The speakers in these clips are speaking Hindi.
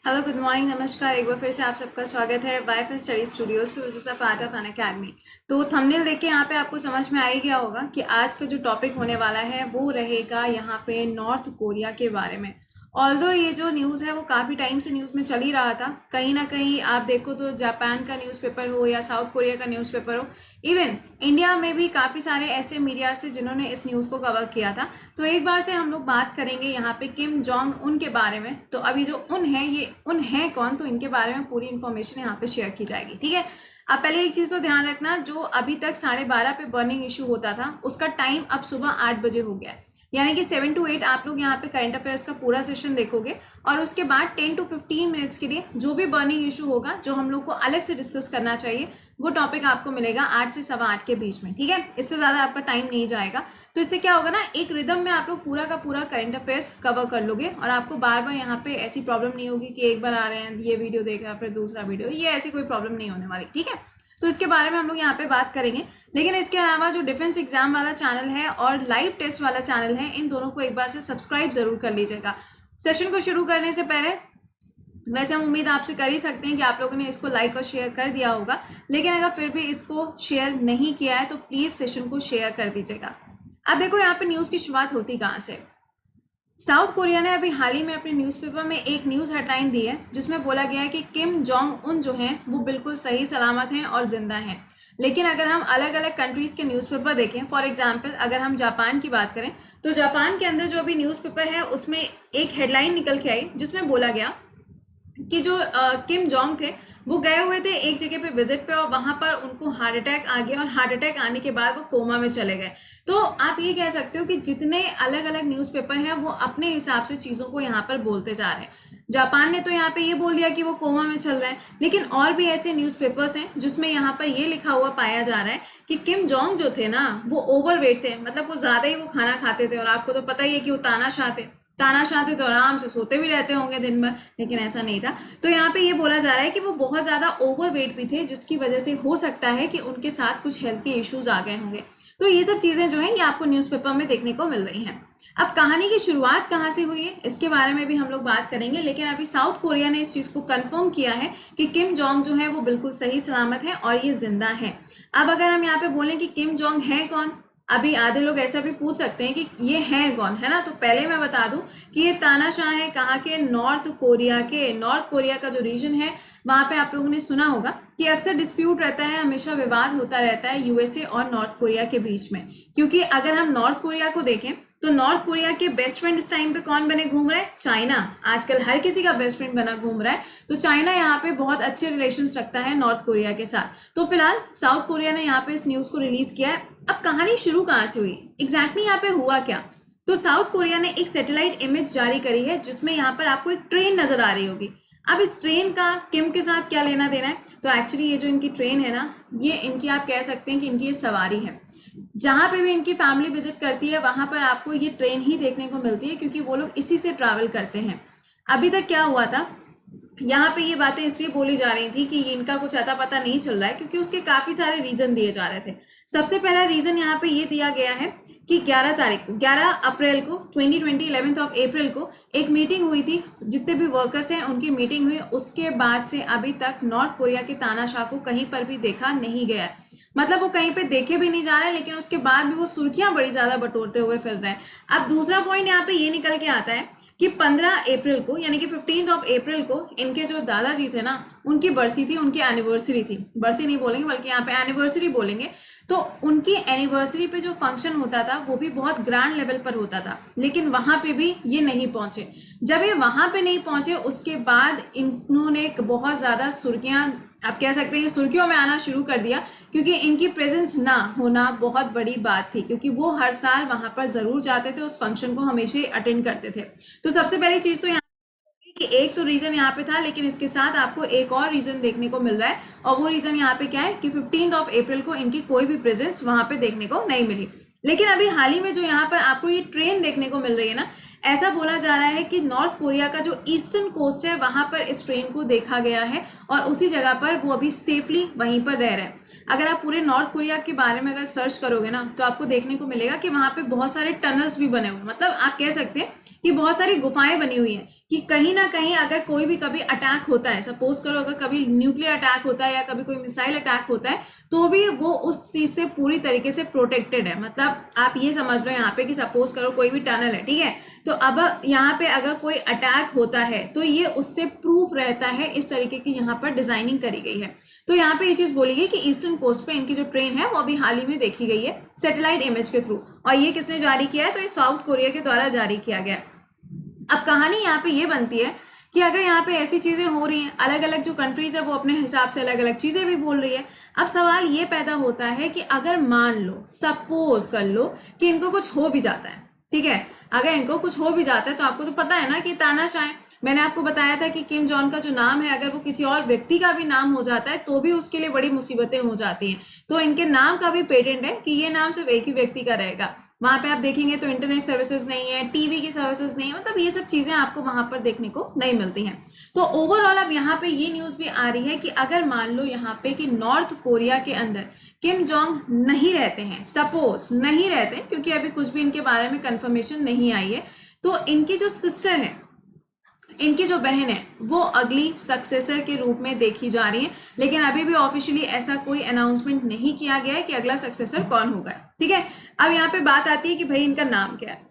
हेलो, गुड मॉर्निंग, नमस्कार। एक बार फिर से आप सबका स्वागत है वाईफाई स्टडी स्टूडियोज पे, which is a part of an academy. तो थंबनेल देख के यहाँ पे आपको समझ में आ ही गया होगा कि आज का जो टॉपिक होने वाला है वो रहेगा यहाँ पे नॉर्थ कोरिया के बारे में। ऑल्दो ये जो न्यूज़ है वो काफ़ी टाइम से न्यूज़ में चल ही रहा था। कहीं ना कहीं आप देखो तो जापान का न्यूज़पेपर हो या साउथ कोरिया का न्यूज़पेपर हो, इवन इंडिया में भी काफ़ी सारे ऐसे मीडिया से जिन्होंने इस न्यूज़ को कवर किया था। तो एक बार से हम लोग बात करेंगे यहाँ पे किम जोंग उन के बारे में। तो अभी जो उन है, ये उन है कौन, तो इनके बारे में पूरी इन्फॉर्मेशन यहाँ पे शेयर की जाएगी। ठीक है, अब पहले एक चीज़ तो ध्यान रखना, जो अभी तक 12:30 पे बर्निंग इशू होता था उसका टाइम अब सुबह 8 बजे हो गया है। यानी कि 7 to 8 आप लोग यहाँ पे करंट अफेयर्स का पूरा सेशन देखोगे और उसके बाद 10 to 15 मिनट्स के लिए जो भी बर्निंग इशू होगा, जो हम लोग को अलग से डिस्कस करना चाहिए, वो टॉपिक आपको मिलेगा 8 से 8:15 के बीच में। ठीक है, इससे ज़्यादा आपका टाइम नहीं जाएगा। तो इससे क्या होगा ना, एक रिदम में आप लोग पूरा का पूरा करंट अफेयर्स कवर कर लोगे और आपको बार बार यहाँ पे ऐसी प्रॉब्लम नहीं होगी कि एक बार आ रहे हैं ये वीडियो देखा फिर दूसरा वीडियो, ये ऐसी कोई प्रॉब्लम नहीं होने वाली। ठीक है, तो इसके बारे में हम लोग यहाँ पे बात करेंगे। लेकिन इसके अलावा जो डिफेंस एग्जाम वाला चैनल है और लाइव टेस्ट वाला चैनल है, इन दोनों को एक बार से सब्सक्राइब जरूर कर लीजिएगा। सेशन को शुरू करने से पहले वैसे हम उम्मीद आपसे कर ही सकते हैं कि आप लोगों ने इसको लाइक और शेयर कर दिया होगा, लेकिन अगर फिर भी इसको शेयर नहीं किया है तो प्लीज़ सेशन को शेयर कर दीजिएगा। अब देखो यहाँ पे न्यूज़ की शुरुआत होती कहाँ से। साउथ कोरिया ने अभी हाल ही में अपने न्यूज़पेपर में एक न्यूज़ हेडलाइन दी है जिसमें बोला गया है कि किम जोंग उन जो हैं वो बिल्कुल सही सलामत हैं और जिंदा हैं। लेकिन अगर हम अलग अलग कंट्रीज़ के न्यूज़पेपर देखें, फॉर एग्जांपल अगर हम जापान की बात करें, तो जापान के अंदर जो अभी न्यूज़पेपर है उसमें एक हेडलाइन निकल के आई जिसमें बोला गया कि जो किम जोंग थे वो गए हुए थे एक जगह पे विजिट पे और वहां पर उनको हार्ट अटैक आ गया और हार्ट अटैक आने के बाद वो कोमा में चले गए। तो आप ये कह सकते हो कि जितने अलग अलग न्यूज़पेपर हैं वो अपने हिसाब से चीज़ों को यहाँ पर बोलते जा रहे हैं। जापान ने तो यहाँ पे ये बोल दिया कि वो कोमा में चल रहे हैं, लेकिन और भी ऐसे न्यूज़पेपर्स हैं जिसमें यहाँ पर ये लिखा हुआ पाया जा रहा है कि किम जोंग जो थे ना वो ओवरवेट थे, मतलब वो ज़्यादा ही वो खाना खाते थे। और आपको तो पता ही है कि वो तानाशाह थे, तानाशाह थे तो आराम से सोते भी रहते होंगे दिन भर, लेकिन ऐसा नहीं था। तो यहाँ पे ये बोला जा रहा है कि वो बहुत ज़्यादा ओवरवेट भी थे, जिसकी वजह से हो सकता है कि उनके साथ कुछ हेल्थ के इश्यूज आ गए होंगे। तो ये सब चीज़ें जो हैं ये आपको न्यूज़पेपर में देखने को मिल रही हैं। अब कहानी की शुरुआत कहाँ से हुई है इसके बारे में भी हम लोग बात करेंगे, लेकिन अभी साउथ कोरिया ने इस चीज़ को कंफर्म किया है कि किम जोंग जो है वो बिल्कुल सही सलामत है और ये जिंदा है। अब अगर हम यहाँ पे बोलें कि किम जोंग है कौन, अभी आधे लोग ऐसा भी पूछ सकते हैं कि ये हैं कौन, है ना। तो पहले मैं बता दूं कि ये तानाशाह है कहाँ के, नॉर्थ कोरिया के। नॉर्थ कोरिया का जो रीजन है वहां पे आप लोगों ने सुना होगा कि अक्सर डिस्प्यूट रहता है, हमेशा विवाद होता रहता है यूएसए और नॉर्थ कोरिया के बीच में। क्योंकि अगर हम नॉर्थ कोरिया को देखें तो नॉर्थ कोरिया के बेस्ट फ्रेंड इस टाइम पे कौन बने घूम रहा है, चाइना। आजकल हर किसी का बेस्ट फ्रेंड बना घूम रहा है। तो चाइना यहाँ पे बहुत अच्छे रिलेशंस रखता है नॉर्थ कोरिया के साथ। तो फिलहाल साउथ कोरिया ने यहाँ पे इस न्यूज को रिलीज किया है। अब कहानी शुरू कहाँ से हुई, एग्जैक्टली यहाँ पे हुआ क्या। तो साउथ कोरिया ने एक सैटेलाइट इमेज जारी करी है जिसमें यहाँ पर आपको एक ट्रेन नजर आ रही होगी। अब इस ट्रेन का किम के साथ क्या लेना देना है, तो एक्चुअली ये जो इनकी ट्रेन है ना, ये इनकी आप कह सकते हैं कि इनकी ये सवारी है। जहां पे भी इनकी फैमिली विजिट करती है वहां पर आपको ये ट्रेन ही देखने को मिलती है, क्योंकि वो लोग इसी से ट्रैवल करते हैं। अभी तक क्या हुआ था, यहाँ पे ये बातें इसलिए बोली जा रही थी कि इनका कुछ अता पता नहीं चल रहा है, क्योंकि उसके काफी सारे रीजन दिए जा रहे थे। सबसे पहला रीजन यहाँ पे ये दिया गया है कि 11 तारीख को, 11 अप्रैल को 2020, 11th ऑफ अप्रैल को एक मीटिंग हुई थी। जितने भी वर्कर्स हैं उनकी मीटिंग हुई, उसके बाद से अभी तक नॉर्थ कोरिया के तानाशाह को कहीं पर भी देखा नहीं गया। मतलब वो कहीं पे देखे भी नहीं जा रहे, लेकिन उसके बाद भी वो सुर्खियां बड़ी ज्यादा बटोरते हुए फिर रहे हैं। अब दूसरा पॉइंट यहाँ पे ये निकल के आता है कि 15 अप्रैल को, यानी कि 15th ऑफ अप्रैल को इनके जो दादाजी थे ना, उनकी बरसी थी, उनकी एनिवर्सरी थी। बरसी नहीं बोलेंगे बल्कि यहाँ पे एनिवर्सरी बोलेंगे। तो उनकी एनिवर्सरी पे जो फंक्शन होता था वो भी बहुत ग्रैंड लेवल पर होता था, लेकिन वहां पे भी ये नहीं पहुंचे। जब ये वहां पे नहीं पहुंचे उसके बाद इन्होंने बहुत ज्यादा सुर्खियां, आप कह सकते हैं कि सुर्खियों में आना शुरू कर दिया, क्योंकि इनकी प्रेजेंस ना होना बहुत बड़ी बात थी, क्योंकि वो हर साल वहां पर जरूर जाते थे, उस फंक्शन को हमेशा ही अटेंड करते थे। तो सबसे पहली चीज तो यहाँ कि एक तो रीजन यहाँ पे था, लेकिन इसके साथ आपको एक और रीजन देखने को मिल रहा है, और वो रीजन यहाँ पे क्या है कि 15th ऑफ अप्रैल को इनकी कोई भी प्रेजेंस वहां पे देखने को नहीं मिली। लेकिन अभी हाल ही में जो यहाँ पर आपको ये ट्रेन देखने को मिल रही है ना, ऐसा बोला जा रहा है कि नॉर्थ कोरिया का जो ईस्टर्न कोस्ट है वहां पर इस ट्रेन को देखा गया है और उसी जगह पर वो अभी सेफली वहीं पर रह रहे हैं। अगर आप पूरे नॉर्थ कोरिया के बारे में अगर सर्च करोगे ना, तो आपको देखने को मिलेगा कि वहां पे बहुत सारे टनल्स भी बने हुए, मतलब आप कह सकते हैं कि बहुत सारी गुफाएं बनी हुई हैं कि कहीं ना कहीं अगर कोई भी कभी अटैक होता है, सपोज करो अगर कभी न्यूक्लियर अटैक होता है या कभी कोई मिसाइल अटैक होता है, तो भी वो उस चीज से पूरी तरीके से प्रोटेक्टेड है। मतलब आप ये समझ लो यहाँ पे कि सपोज करो कोई भी टनल है, ठीक है, तो अब यहाँ पे अगर कोई अटैक होता है तो ये उससे प्रूफ रहता है, इस तरीके की यहाँ पर डिजाइनिंग करी गई है। तो यहाँ पे ये चीज बोली गई कि ईस्टर्न कोस्ट पे इनकी जो ट्रेन है वो अभी हाल ही में देखी गई है सैटेलाइट इमेज के थ्रू, और ये किसने जारी किया है, तो ये साउथ कोरिया के द्वारा जारी किया गया है। अब कहानी यहाँ पे ये बनती है कि अगर यहाँ पे ऐसी चीजें हो रही हैं, अलग अलग जो कंट्रीज है वो अपने हिसाब से अलग अलग चीजें भी बोल रही है, अब सवाल ये पैदा होता है कि अगर मान लो, सपोज कर लो कि इनको कुछ हो भी जाता है, ठीक है, अगर इनको कुछ हो भी जाता है तो आपको तो पता है ना कि तानाशाह, मैंने आपको बताया था कि किम जॉन का जो नाम है अगर वो किसी और व्यक्ति का भी नाम हो जाता है तो भी उसके लिए बड़ी मुसीबतें हो जाती हैं। तो इनके नाम का भी पेटेंट है कि ये नाम सिर्फ एक ही व्यक्ति का रहेगा। वहां पे आप देखेंगे तो इंटरनेट सर्विसेज नहीं है, टीवी की सर्विसेज नहीं है, मतलब ये सब चीजें आपको वहां पर देखने को नहीं मिलती हैं। तो ओवरऑल अब यहाँ पे ये न्यूज भी आ रही है कि अगर मान लो यहाँ पे कि नॉर्थ कोरिया के अंदर किम जोंग नहीं रहते हैं, सपोज नहीं रहते हैं, क्योंकि अभी कुछ भी इनके बारे में कंफर्मेशन नहीं आई है, तो इनकी जो सिस्टर है, इनकी जो बहन है, वो अगली सक्सेसर के रूप में देखी जा रही है। लेकिन अभी भी ऑफिशियली ऐसा कोई अनाउंसमेंट नहीं किया गया है कि अगला सक्सेसर कौन होगा, ठीक है। अब यहाँ पे बात आती है कि भाई इनका नाम क्या है,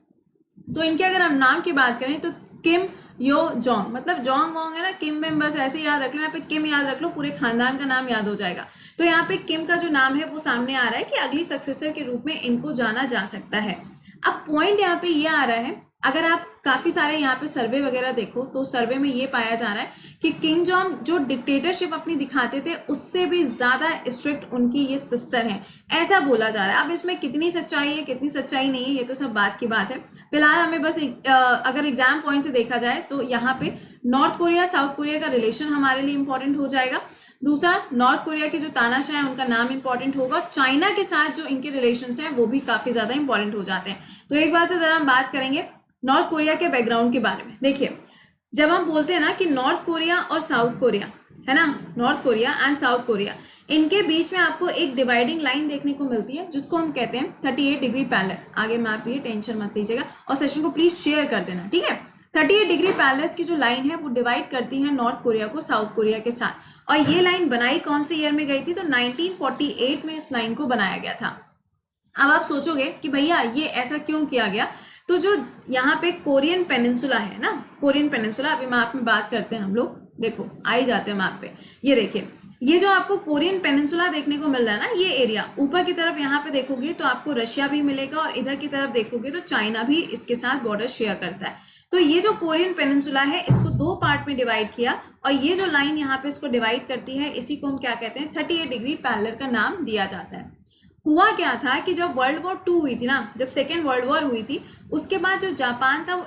तो इनके अगर हम नाम की बात करें तो किम यो जोंग, मतलब जोंग वोंग है ना, किम विम बस ऐसे याद रख लो, यहाँ पे किम याद रख लो, पूरे खानदान का नाम याद हो जाएगा। तो यहाँ पे किम का जो नाम है वो सामने आ रहा है कि अगली सक्सेसर के रूप में इनको जाना जा सकता है। अब पॉइंट यहाँ पे ये आ रहा है, अगर आप काफी सारे यहाँ पे सर्वे वगैरह देखो तो सर्वे में ये पाया जा रहा है कि किम जोंग जो डिक्टेटरशिप अपनी दिखाते थे उससे भी ज्यादा स्ट्रिक्ट उनकी ये सिस्टर है, ऐसा बोला जा रहा है। अब इसमें कितनी सच्चाई है कितनी सच्चाई नहीं है ये तो सब बात की बात है। फिलहाल हमें बस अगर एग्जाम पॉइंट से देखा जाए तो यहाँ पे नॉर्थ कोरिया साउथ कोरिया का रिलेशन हमारे लिए इंपॉर्टेंट हो जाएगा। दूसरा, नॉर्थ कोरिया के जो तानाशाह है उनका नाम इंपॉर्टेंट होगा, चाइना के साथ जो इनके रिलेशंस हैं वो भी काफी ज्यादा इंपॉर्टेंट हो जाते हैं। तो एक बार से जरा हम बात करेंगे नॉर्थ कोरिया के बैकग्राउंड के बारे में। देखिए, जब हम बोलते हैं ना कि नॉर्थ कोरिया और साउथ कोरिया है ना, north Korea and south Korea, इनके बीच में आपको एक डिवाइडिंग लाइन देखने को मिलती है जिसको हम कहते हैं 38 डिग्री पैरेलल। आगे मैप ये टेंशन मत लीजिएगा और सेशन को प्लीज शेयर कर देना, ठीक है। 38 डिग्री पैरेलल की जो लाइन है वो डिवाइड करती है नॉर्थ कोरिया को साउथ कोरिया के साथ, और ये लाइन बनाई कौन से ईयर में गई थी, तो 1948 में इस लाइन को बनाया गया था। अब आप सोचोगे कि भैया ये ऐसा क्यों किया गया, तो जो यहाँ पे कोरियन पेनिनसुला है ना, कोरियन पेनिनसुला, अभी मैप में बात करते हैं हम लोग, देखो आ ही जाते हैं मैप पे। ये देखिए, ये जो आपको कोरियन पेनिनसुला देखने को मिल रहा है ना, ये एरिया ऊपर की तरफ यहाँ पे देखोगे तो आपको रशिया भी मिलेगा, और इधर की तरफ देखोगे तो चाइना भी इसके साथ बॉर्डर शेयर करता है। तो ये जो कोरियन पेनिनसुला है इसको दो पार्ट में डिवाइड किया, और ये जो लाइन यहाँ पे इसको डिवाइड करती है इसी को हम क्या कहते हैं, 38 डिग्री पैरेलल का नाम दिया जाता है। हुआ क्या था कि जब वर्ल्ड वॉर 2 हुई थी ना, जब सेकेंड वर्ल्ड वॉर हुई थी, उसके बाद जो जापान था वो,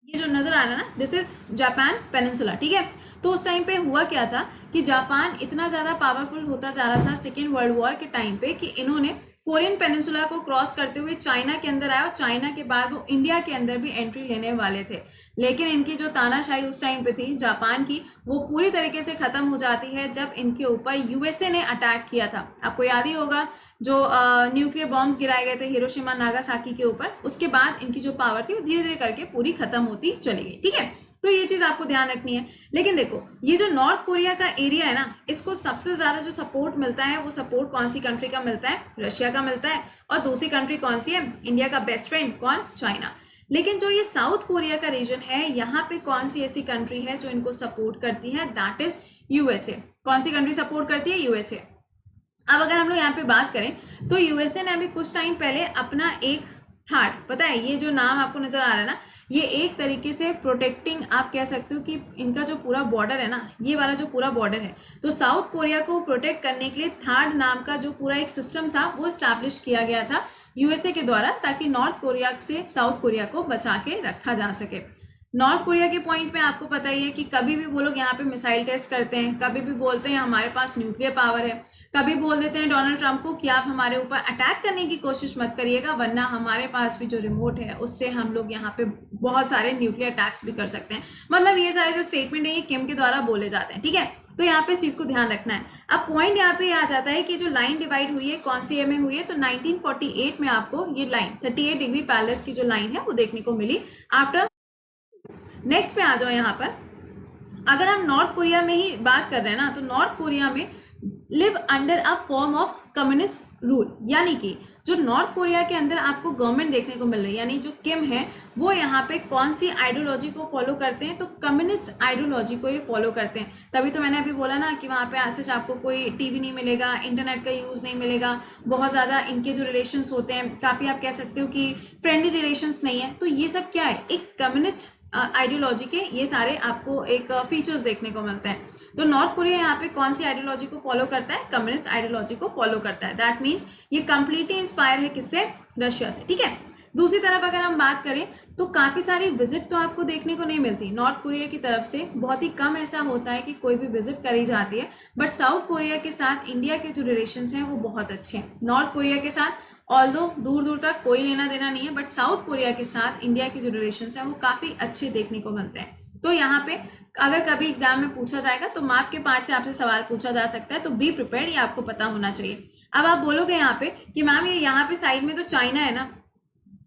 ये जो नजर आ रहा है ना, दिस इज जापान पेनिनसुला, ठीक है। तो उस टाइम पे हुआ क्या था कि जापान इतना ज्यादा पावरफुल होता जा रहा था सेकेंड वर्ल्ड वॉर के टाइम पे कि इन्होंने कोरियन पेनिनसुला को क्रॉस करते हुए चाइना के अंदर आया, और चाइना के बाद वो इंडिया के अंदर भी एंट्री लेने वाले थे। लेकिन इनकी जो तानाशाही उस टाइम पे थी जापान की, वो पूरी तरीके से खत्म हो जाती है जब इनके ऊपर यूएसए ने अटैक किया था। आपको याद ही होगा जो न्यूक्लियर बॉम्ब्स गिराए गए थे हिरोशिमा नागासाकी के ऊपर, उसके बाद इनकी जो पावर थी वो धीरे धीरे करके पूरी खत्म होती चली गई, ठीक है। तो ये चीज आपको ध्यान रखनी है। लेकिन देखो, ये जो नॉर्थ कोरिया का एरिया है ना, इसको सबसे ज्यादा जो सपोर्ट मिलता है वो सपोर्ट कौन सी कंट्री का मिलता है, रशिया का मिलता है, और दूसरी कंट्री कौन सी है, इंडिया का बेस्ट फ्रेंड कौन, चाइना। लेकिन जो ये साउथ कोरिया का रीजन है, यहाँ पे कौन सी ऐसी कंट्री है जो इनको सपोर्ट करती है, दैट इज यूएसए। कौन सी कंट्री सपोर्ट करती है, यूएसए। अब अगर हम लोग यहाँ पे बात करें तो यूएसए ने अभी कुछ टाइम पहले अपना एक थार्ड, पता है ये जो नाम आपको नजर आ रहा है ना, ये एक तरीके से प्रोटेक्टिंग आप कह सकते हो कि इनका जो पूरा बॉर्डर है ना, ये वाला जो पूरा बॉर्डर है, तो साउथ कोरिया को प्रोटेक्ट करने के लिए थार्ड नाम का जो पूरा एक सिस्टम था वो स्टैब्लिश किया गया था यूएसए के द्वारा, ताकि नॉर्थ कोरिया से साउथ कोरिया को बचा के रखा जा सके। नॉर्थ कोरिया के पॉइंट पे आपको पता ही है कि कभी भी वो लोग यहाँ पे मिसाइल टेस्ट करते हैं, कभी भी बोलते हैं हमारे पास न्यूक्लियर पावर है, कभी बोल देते हैं डोनाल्ड ट्रंप को कि आप हमारे ऊपर अटैक करने की कोशिश मत करिएगा, वरना हमारे पास भी जो रिमोट है उससे हम लोग यहाँ पे बहुत सारे न्यूक्लियर अटैक्स भी कर सकते हैं। मतलब ये सारे जो स्टेटमेंट है ये किम के द्वारा बोले जाते हैं, ठीक है। तो यहाँ पे इस चीज को ध्यान रखना है। अब पॉइंट यहाँ पे आ जाता है कि जो लाइन डिवाइड हुई है कौन सी ईयर में हुई है, तो 1948 में आपको ये लाइन 38 डिग्री पैरेलल की जो लाइन है वो देखने को मिली आफ्टर नेक्स्ट पे आ जाओ यहाँ पर। अगर हम नॉर्थ कोरिया में ही बात कर रहे हैं ना, तो नॉर्थ कोरिया में live under a form of communist rule, यानी कि जो नॉर्थ कोरिया के अंदर आपको गवर्नमेंट देखने को मिल रही है, यानी जो किम है वो यहाँ पे कौन सी आइडियोलॉजी को फॉलो करते हैं, तो कम्युनिस्ट आइडियोलॉजी को ये फॉलो करते हैं। तभी तो मैंने अभी बोला ना कि वहाँ पे ऐसे आपको कोई टीवी नहीं मिलेगा, इंटरनेट का यूज़ नहीं मिलेगा, बहुत ज़्यादा इनके जो रिलेशंस होते हैं काफ़ी आप कह सकते हो कि फ्रेंडली रिलेशंस नहीं है। तो ये सब क्या है, एक कम्युनिस्ट आइडियोलॉजी के ये सारे आपको एक फीचर्स देखने को मिलते हैं। तो नॉर्थ कोरिया यहाँ पे कौन सी आइडियोलॉजी को फॉलो करता है, कम्युनिस्ट आइडियोलॉजी को फॉलो करता है। दैट मीन्स ये कंप्लीटली इंस्पायर है किससे, रशिया से, ठीक है। दूसरी तरफ अगर हम बात करें तो काफ़ी सारी विजिट तो आपको देखने को नहीं मिलती नॉर्थ कोरिया की तरफ से, बहुत ही कम ऐसा होता है कि कोई भी विजिट करी जाती है। बट साउथ कोरिया के साथ इंडिया के जो रिलेशंस हैं वो बहुत अच्छे हैं। नॉर्थ कोरिया के साथ ऑल्दो दूर दूर तक कोई लेना देना नहीं है, बट साउथ कोरिया के साथ इंडिया के जो रिलेशंस हैं वो काफ़ी अच्छे देखने को मिलते हैं। तो यहाँ पे अगर कभी एग्जाम में पूछा जाएगा तो मैप के पार्ट से आपसे सवाल पूछा जा सकता है, तो बी प्रिपेयर्ड, ये आपको पता होना चाहिए। अब आप बोलोगे यहाँ पे कि मैम ये यहाँ पे साइड में तो चाइना है ना,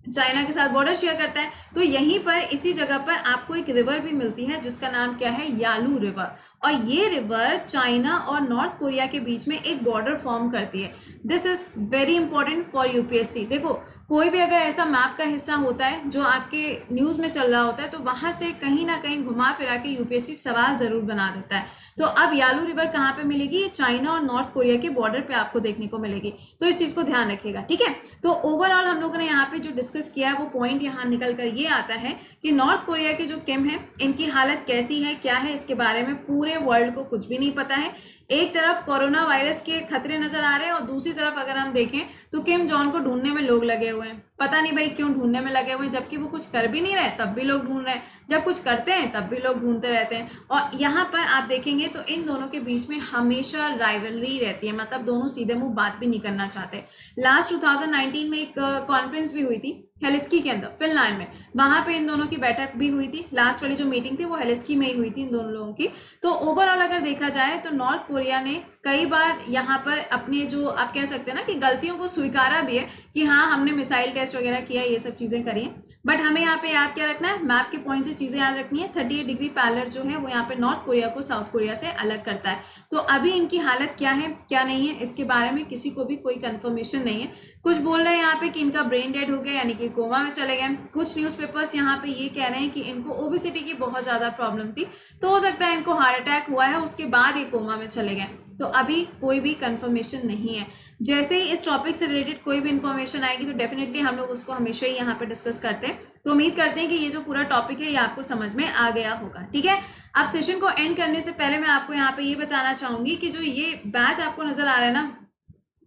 चाइना के साथ बॉर्डर शेयर करता है, तो यहीं पर इसी जगह पर आपको एक रिवर भी मिलती है जिसका नाम क्या है, यालू रिवर। और ये रिवर चाइना और नॉर्थ कोरिया के बीच में एक बॉर्डर फॉर्म करती है। This is very important for UPSC. देखो कोई भी अगर ऐसा मैप का हिस्सा होता है जो आपके न्यूज़ में चल रहा होता है, तो वहां से कहीं ना कहीं घुमा फिरा के यूपीएससी सवाल जरूर बना देता है। तो अब यालू रिवर कहाँ पे मिलेगी, चाइना और नॉर्थ कोरिया के बॉर्डर पे आपको देखने को मिलेगी, तो इस चीज को ध्यान रखिएगा, ठीक है। तो ओवरऑल हम लोगों ने यहाँ पे जो डिस्कस किया है वो पॉइंट यहाँ निकल कर ये आता है कि नॉर्थ कोरिया के जो किम है इनकी हालत कैसी है, क्या है, इसके बारे में पूरे वर्ल्ड को कुछ भी नहीं पता है। एक तरफ कोरोना वायरस के खतरे नजर आ रहे हैं और दूसरी तरफ अगर हम देखें तो किम जॉन को ढूंढने में लोग लगे हुए हैं। पता नहीं भाई क्यों ढूंढने में लगे हुए हैं, जबकि वो कुछ कर भी नहीं रहे तब भी लोग ढूंढ रहे हैं, जब कुछ करते हैं तब भी लोग ढूंढते रहते हैं। और यहाँ पर आप देखेंगे तो इन दोनों के बीच में हमेशा राइवलरी रहती है, मतलब दोनों सीधे मुंह बात भी नहीं करना चाहते। लास्ट 2019 में एक कॉन्फ्रेंस भी हुई थी हेलिस्की के अंदर, फिनलैंड में, वहां पे इन दोनों की बैठक भी हुई थी। लास्ट वाली जो मीटिंग थी वो हेलिस्की में ही हुई थी इन दोनों लोगों की। तो ओवरऑल अगर देखा जाए तो नॉर्थ कोरिया ने कई बार यहाँ पर अपने जो आप कह सकते हैं ना कि गलतियों को स्वीकारा भी है कि हाँ हमने मिसाइल टेस्ट वगैरह किया, ये सब चीजें करी हैं। बट हमें यहाँ पे याद क्या रखना है, मैप के पॉइंट से चीजें याद रखनी है। 38 डिग्री पैरेलल जो है वो यहाँ पे नॉर्थ कोरिया को साउथ कोरिया से अलग करता है। तो अभी इनकी हालत क्या है क्या नहीं है इसके बारे में किसी को भी कोई कंफर्मेशन नहीं है। कुछ बोल रहे हैं यहाँ पे कि इनका ब्रेन डेड हो गया, यानी कि कोमा में चले गए। कुछ न्यूज़पेपर्स यहाँ पे ये कह रहे हैं कि इनको ओबेसिटी की बहुत ज्यादा प्रॉब्लम थी, तो हो सकता है इनको हार्ट अटैक हुआ है, उसके बाद ये कोमा में चले गए। तो अभी कोई भी कंफर्मेशन नहीं है। जैसे ही इस टॉपिक से रिलेटेड कोई भी इंफॉर्मेशन आएगी तो डेफिनेटली हम लोग उसको हमेशा ही यहाँ पे डिस्कस करते हैं। तो उम्मीद करते हैं कि ये जो पूरा टॉपिक है ये आपको समझ में आ गया होगा, ठीक है। अब सेशन को एंड करने से पहले मैं आपको यहाँ पे ये बताना चाहूंगी कि जो ये बैच आपको नजर आ रहा है ना,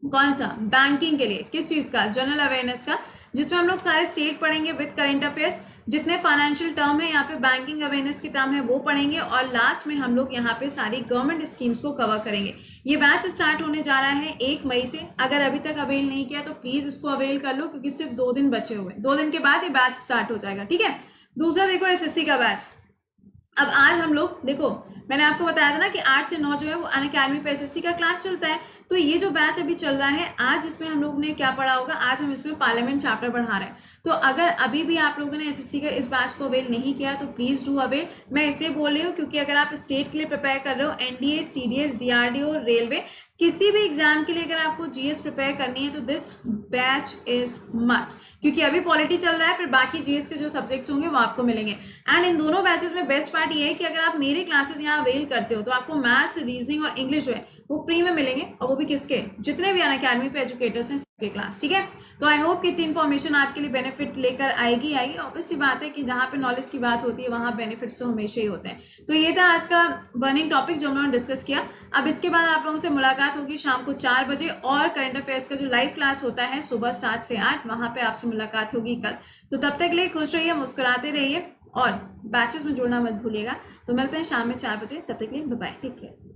कौन सा, बैंकिंग के लिए, किस चीज का, जनरल अवेयरनेस का, जिसमें हम लोग सारे स्टेट पढ़ेंगे विद करंट अफेयर्स, जितने फाइनेंशियल टर्म है या फिर बैंकिंग अवेयरनेस के टर्म है वो पढ़ेंगे, और लास्ट में हम लोग यहाँ पे सारी गवर्नमेंट स्कीम्स को कवर करेंगे। ये बैच स्टार्ट होने जा रहा है 1 मई से। अगर अभी तक अवेल नहीं किया तो प्लीज इसको अवेल कर लो, क्योंकि सिर्फ 2 दिन बचे हुए, 2 दिन के बाद ये बैच स्टार्ट हो जाएगा, ठीक है। दूसरा देखो एसएससी का बैच। अब आज हम लोग देखो, मैंने आपको बताया था ना कि 8 से 9 जो है वो अनअकैडमी पे एसएससी का क्लास चलता है। तो ये जो बैच अभी चल रहा है आज, इसमें हम लोग ने क्या पढ़ा होगा, आज हम इसमें पार्लियामेंट चैप्टर पढ़ा रहे हैं। तो अगर अभी भी आप लोगों ने एसएससी का इस बैच को अवेल नहीं किया तो प्लीज डू अवेल। मैं इसलिए बोल रही हूँ क्योंकि अगर आप स्टेट के लिए प्रिपेयर कर रहे हो, एनडीए, सीडीएस, डीआरडीओ, रेलवे, किसी भी एग्जाम के लिए अगर आपको जीएस प्रिपेयर करनी है तो दिस बैच इज मस्ट, क्योंकि अभी पॉलिटी चल रहा है, फिर बाकी जीएस के जो सब्जेक्ट्स होंगे वो आपको मिलेंगे। एंड इन दोनों बैचेस में बेस्ट पार्ट ये है कि अगर आप मेरे क्लासेस यहाँ अवेल करते हो तो आपको मैथ्स, रीजनिंग और इंग्लिश जो है वो फ्री में मिलेंगे, और वो भी किसके, जितने भी अनअकैडमी पे एजुकेटर्स हैं सबके क्लास, ठीक है। तो आई होप कि इतनी इन्फॉर्मेशन आपके लिए बेनिफिट लेकर आएगी। ऑब्वियसली बात है कि जहाँ पे नॉलेज की बात होती है वहाँ बेनिफिट्स तो हमेशा ही होते हैं। तो ये था आज का बर्निंग टॉपिक जो हम लोगों ने डिस्कस किया। अब इसके बाद आप लोगों से मुलाकात होगी शाम को 4 बजे, और करंट अफेयर्स का जो लाइव क्लास होता है सुबह 7 से 8, वहाँ पे आपसे मुलाकात होगी कल। तो तब तक के लिए खुश रहिए, मुस्कुराते रहिए, और बैचेस में जुड़ना मत भूलिएगा। तो मिलते हैं शाम में 4 बजे, तब तक के लिए बाय बाय, टेक केयर।